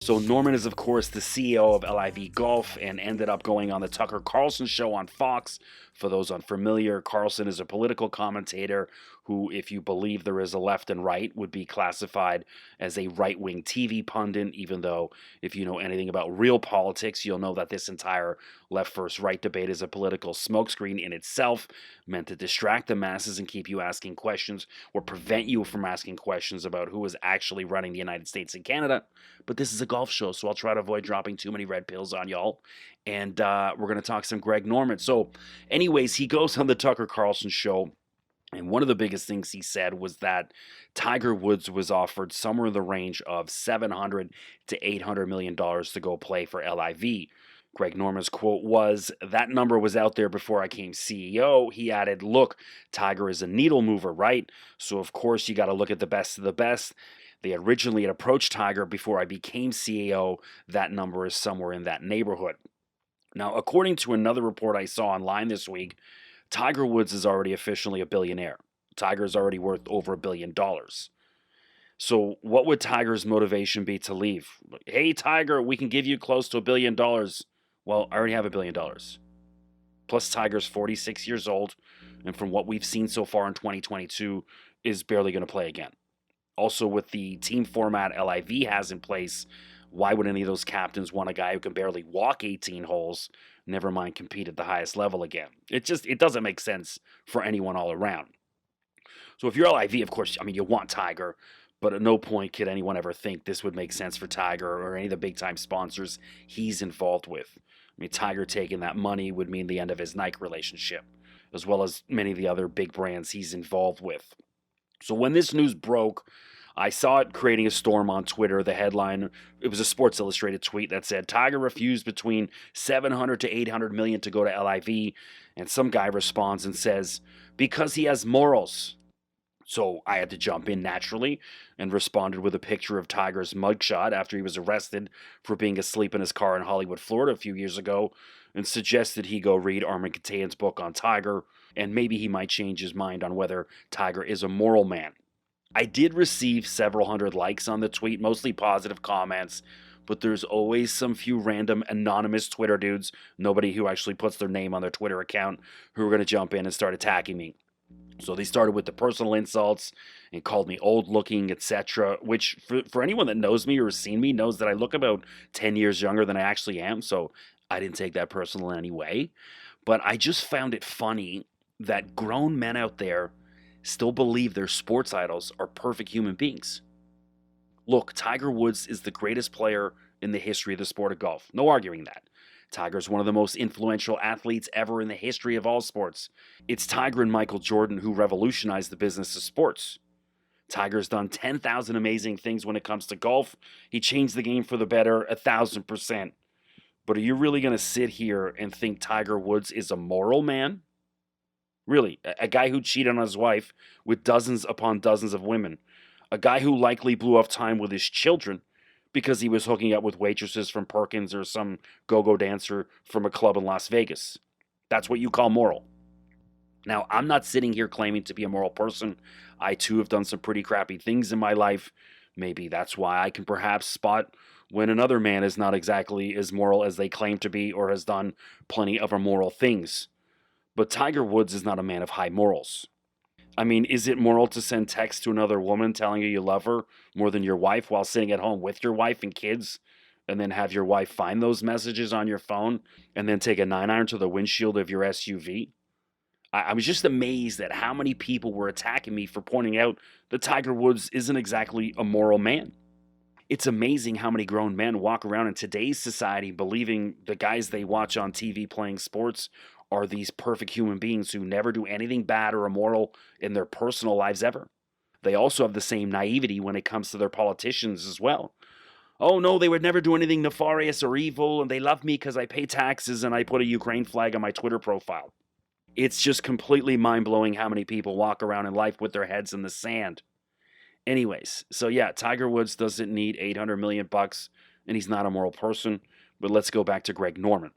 So Norman is, of course, the CEO of LIV Golf and ended up going on the Tucker Carlson show on Fox. For those unfamiliar, Carlson is a political commentator who, if you believe there is a left and right, would be classified as a right-wing TV pundit, even though if you know anything about real politics, you'll know that this entire left versus right debate is a political smokescreen in itself, meant to distract the masses and keep you asking questions or prevent you from asking questions about who is actually running the United States and Canada. But this is a golf show, so I'll try to avoid dropping too many red pills on y'all. And we're going to talk some Greg Norman. So, anyways, he goes on the Tucker Carlson show. And one of the biggest things he said was that Tiger Woods was offered somewhere in the range of $700 to $800 million to go play for LIV. Greg Norman's quote was, "That number was out there before I became CEO." He added, "Look, Tiger is a needle mover, right? So, of course, you got to look at the best of the best. They originally had approached Tiger before I became CEO. That number is somewhere in that neighborhood." Now, according to another report I saw online this week, Tiger Woods is already officially a billionaire. Tiger is already worth over $1 billion. So, what would Tiger's motivation be to leave? Hey, Tiger, we can give you close to $1 billion. Well, I already have $1 billion. Plus, Tiger's 46 years old, and from what we've seen so far in 2022, is barely going to play again. Also, with the team format LIV has in place, why would any of those captains want a guy who can barely walk 18 holes, never mind compete at the highest level again? It doesn't make sense for anyone all around. So if you're LIV, of course, I mean, you want Tiger, but at no point could anyone ever think this would make sense for Tiger or any of the big-time sponsors he's involved with. I mean, Tiger taking that money would mean the end of his Nike relationship, as well as many of the other big brands he's involved with. So when this news broke, I saw it creating a storm on Twitter. The headline, it was a Sports Illustrated tweet that said, "Tiger refused between 700 to 800 million to go to LIV." And some guy responds and says, "Because he has morals." So I had to jump in naturally and responded with a picture of Tiger's mugshot after he was arrested for being asleep in his car in Hollywood, Florida a few years ago, and suggested he go read Armin Katayan's book on Tiger, and maybe he might change his mind on whether Tiger is a moral man. I did receive several hundred likes on the tweet, mostly positive comments, but there's always some few random anonymous Twitter dudes, nobody who actually puts their name on their Twitter account, who are going to jump in and start attacking me. So they started with the personal insults and called me old looking, etc. Which, for anyone that knows me or has seen me, knows that I look about 10 years younger than I actually am. So I didn't take that personal in any way. But I just found it funny that grown men out there still believe their sports idols are perfect human beings. Look, Tiger Woods is the greatest player in the history of the sport of golf. No arguing that. Tiger's one of the most influential athletes ever in the history of all sports. It's Tiger and Michael Jordan who revolutionized the business of sports. Tiger's done 10,000 amazing things when it comes to golf. He changed the game for the better 1,000%. But are you really going to sit here and think Tiger Woods is a moral man? Really, a guy who cheated on his wife with dozens upon dozens of women. A guy who likely blew off time with his children because he was hooking up with waitresses from Perkins or some go-go dancer from a club in Las Vegas. That's what you call moral. Now, I'm not sitting here claiming to be a moral person. I too have done some pretty crappy things in my life. Maybe that's why I can perhaps spot when another man is not exactly as moral as they claim to be or has done plenty of immoral things. But Tiger Woods is not a man of high morals. I mean, is it moral to send text to another woman telling you love her more than your wife while sitting at home with your wife and kids, and then have your wife find those messages on your phone and then take a 9-iron to the windshield of your SUV? I was just amazed at how many people were attacking me for pointing out that Tiger Woods isn't exactly a moral man. It's amazing how many grown men walk around in today's society believing the guys they watch on TV playing sports are these perfect human beings who never do anything bad or immoral in their personal lives ever. They also have the same naivety when it comes to their politicians as well. Oh no, they would never do anything nefarious or evil, and they love me because I pay taxes and I put a Ukraine flag on my Twitter profile. It's just completely mind-blowing how many people walk around in life with their heads in the sand. Anyways, so yeah, Tiger Woods doesn't need 800 million bucks, and he's not a moral person. But let's go back to Greg Norman.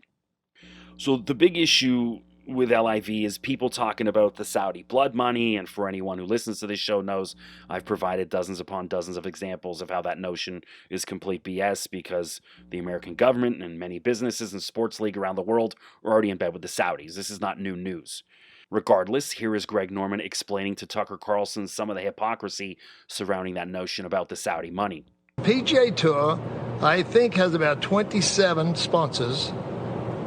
So the big issue with LIV is people talking about the Saudi blood money. And for anyone who listens to this show knows I've provided dozens upon dozens of examples of how that notion is complete BS, because the American government and many businesses and sports league around the world are already in bed with the Saudis. This is not new news. Regardless, here is Greg Norman explaining to Tucker Carlson some of the hypocrisy surrounding that notion about the Saudi money. PGA Tour, I think, has about 27 sponsors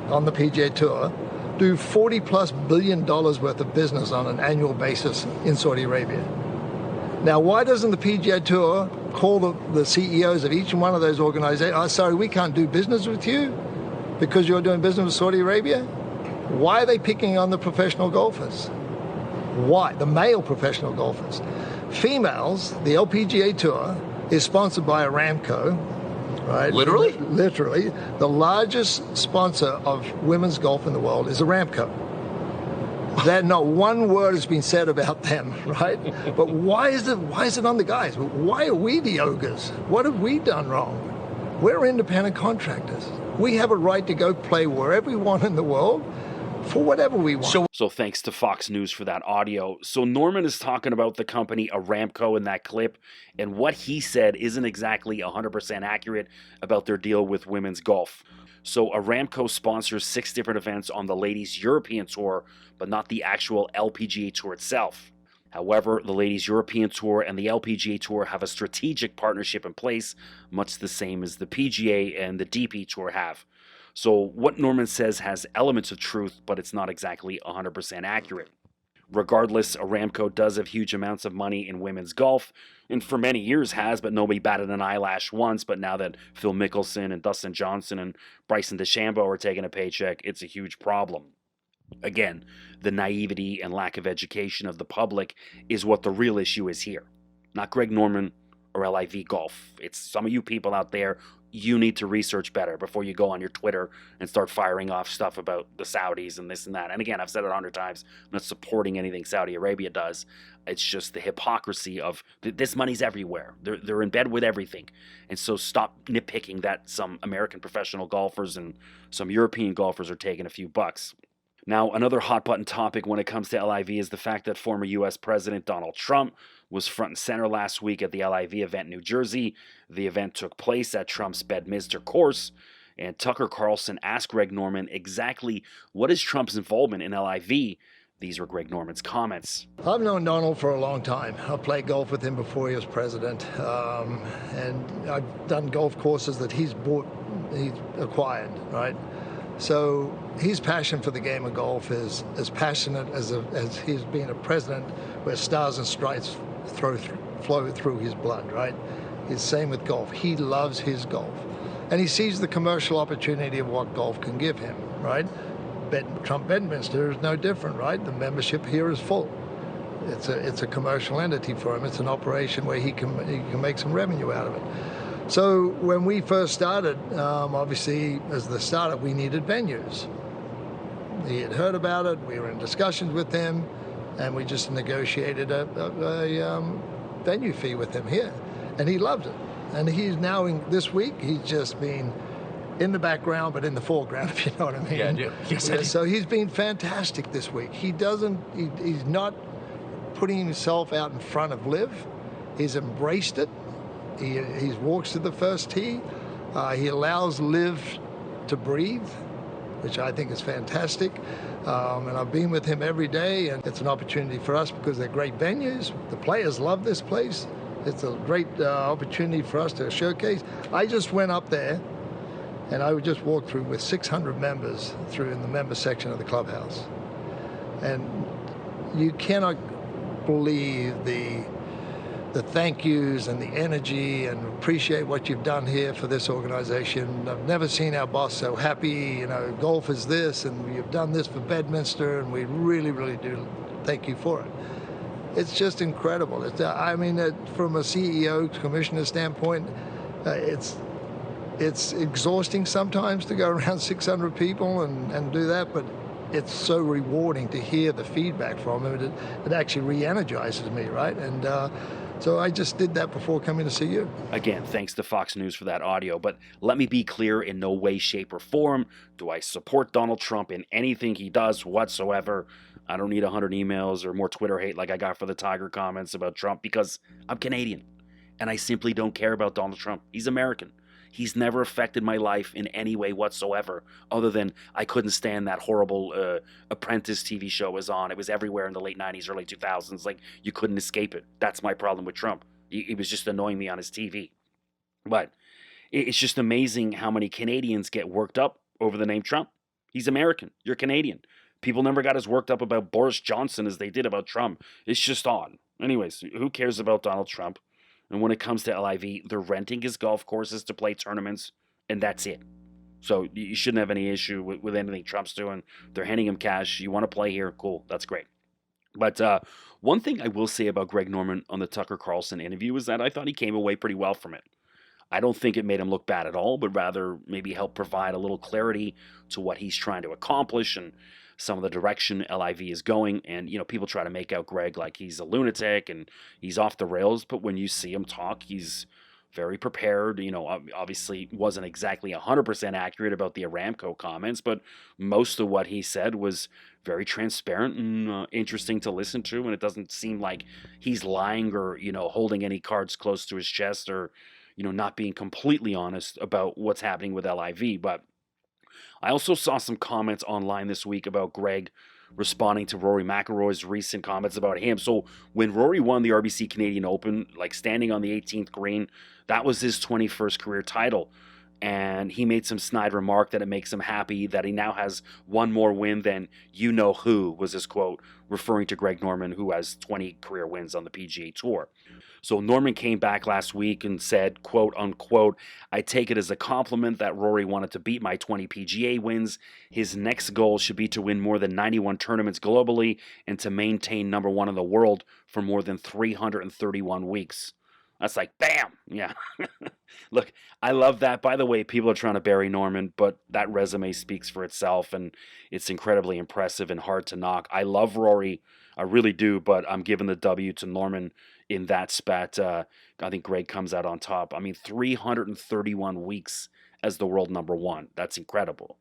on the PGA Tour, do $40+ billion worth of business on an annual basis in Saudi Arabia. Now, why doesn't the PGA Tour call the CEOs of each one of those organizations, oh, sorry, we can't do business with you because you're doing business with Saudi Arabia? Why are they picking on the professional golfers? Why? The male professional golfers. Females, the LPGA Tour is sponsored by Aramco, right? Literally? Literally. The largest sponsor of women's golf in the world is Aramco. That not one word has been said about them, right? But why is it on the guys? Why are we the ogres? What have we done wrong? We're independent contractors. We have a right to go play wherever we want in the world for whatever we want. So thanks to Fox News for that audio. So Norman is talking about the company Aramco in that clip, and what he said isn't exactly 100% accurate about their deal with women's golf. So Aramco sponsors 6 different events on the Ladies European Tour, but not the actual LPGA Tour itself. However, the Ladies European Tour and the LPGA Tour have a strategic partnership in place, much the same as the PGA and the DP Tour have. So what Norman says has elements of truth, but it's not exactly 100% accurate. Regardless, Aramco does have huge amounts of money in women's golf, and for many years has, but nobody batted an eyelash once. But now that Phil Mickelson and Dustin Johnson and Bryson DeChambeau are taking a paycheck, it's a huge problem. Again, the naivety and lack of education of the public is what the real issue is here. Not Greg Norman or LIV Golf. It's some of you people out there. You need to research better before you go on your Twitter and start firing off stuff about the Saudis and this and that. And again, I've said it 100 times, I'm not supporting anything Saudi Arabia does. It's just the hypocrisy of this money's everywhere. They're in bed with everything. And so stop nitpicking that some American professional golfers and some European golfers are taking a few bucks. Now, another hot-button topic when it comes to LIV is the fact that former U.S. President Donald Trump was front and center last week at the LIV event in New Jersey. The event took place at Trump's Bedminster course, and Tucker Carlson asked Greg Norman exactly what is Trump's involvement in LIV. These were Greg Norman's comments. I've known Donald for a long time. I played golf with him before he was president, and I've done golf courses that he's acquired, right? So his passion for the game of golf is as passionate as he's been a president where stars and stripes flow through his blood, right? It's the same with golf. He loves his golf. And he sees the commercial opportunity of what golf can give him, right? Trump Bedminster is no different, right? The membership here is full. It's a commercial entity for him. It's an operation where he can make some revenue out of it. So when we first started, obviously, as the startup, we needed venues. He had heard about it. We were in discussions with him, and we just negotiated a venue fee with him here. And he loved it. And he's now, this week, he's just been in the background, but in the foreground, if you know what I mean. Yeah, I do. Yes, I do. So he's been fantastic this week. He's not putting himself out in front of LIV. He's embraced it. He walks to the first tee. He allows LIV to breathe, which I think is fantastic. And I've been with him every day, and it's an opportunity for us because they're great venues. The players love this place. It's a great opportunity for us to showcase. I just went up there, and I would just walk through with 600 members through in the member section of the clubhouse. And you cannot believe the thank yous and the energy, and appreciate what you've done here for this organization. I've never seen our boss so happy. You know, golf is this, and you've done this for Bedminster, and we really, really do thank you for it. It's just incredible. I mean, from a CEO, commissioner standpoint, it's exhausting sometimes to go around 600 people and do that, but it's so rewarding to hear the feedback from him. It actually re-energizes me, right? And So I just did that before coming to see you. Again, thanks to Fox News for that audio, but let me be clear, in no way, shape, or form do I support Donald Trump in anything he does whatsoever. I don't need 100 emails or more Twitter hate like I got for the Tiger comments about Trump, because I'm Canadian and I simply don't care about Donald Trump. He's American. He's never affected my life in any way whatsoever, other than I couldn't stand that horrible Apprentice TV show was on. It was everywhere in the late 90s, early 2000s. Like, you couldn't escape it. That's my problem with Trump. He was just annoying me on his TV. But it's just amazing how many Canadians get worked up over the name Trump. He's American. You're Canadian. People never got as worked up about Boris Johnson as they did about Trump. It's just odd. Anyways, who cares about Donald Trump? And when it comes to LIV, they're renting his golf courses to play tournaments, and that's it. So you shouldn't have any issue with anything Trump's doing. They're handing him cash. You want to play here? Cool. That's great. But one thing I will say about Greg Norman on the Tucker Carlson interview is that I thought he came away pretty well from it. I don't think it made him look bad at all, but rather maybe help provide a little clarity to what he's trying to accomplish and some of the direction LIV is going. And, people try to make out Greg like he's a lunatic and he's off the rails, but when you see him talk, he's very prepared. Obviously wasn't exactly 100% accurate about the Aramco comments, but most of what he said was very transparent and interesting to listen to. And it doesn't seem like he's lying or, holding any cards close to his chest or, not being completely honest about what's happening with LIV. But I also saw some comments online this week about Greg responding to Rory McIlroy's recent comments about him. So when Rory won the RBC Canadian Open, like standing on the 18th green, that was his 21st career title. And he made some snide remark that it makes him happy that he now has one more win than you know who, was his quote, referring to Greg Norman, who has 20 career wins on the PGA Tour. So Norman came back last week and said, quote unquote, I take it as a compliment that Rory wanted to beat my 20 PGA wins. His next goal should be to win more than 91 tournaments globally and to maintain number one in the world for more than 331 weeks. That's like, bam! Yeah. Look, I love that. By the way, people are trying to bury Norman, but that resume speaks for itself, and it's incredibly impressive and hard to knock. I love Rory. I really do, but I'm giving the W to Norman in that spat. I think Greg comes out on top. I mean, 331 weeks as the world number one. That's incredible.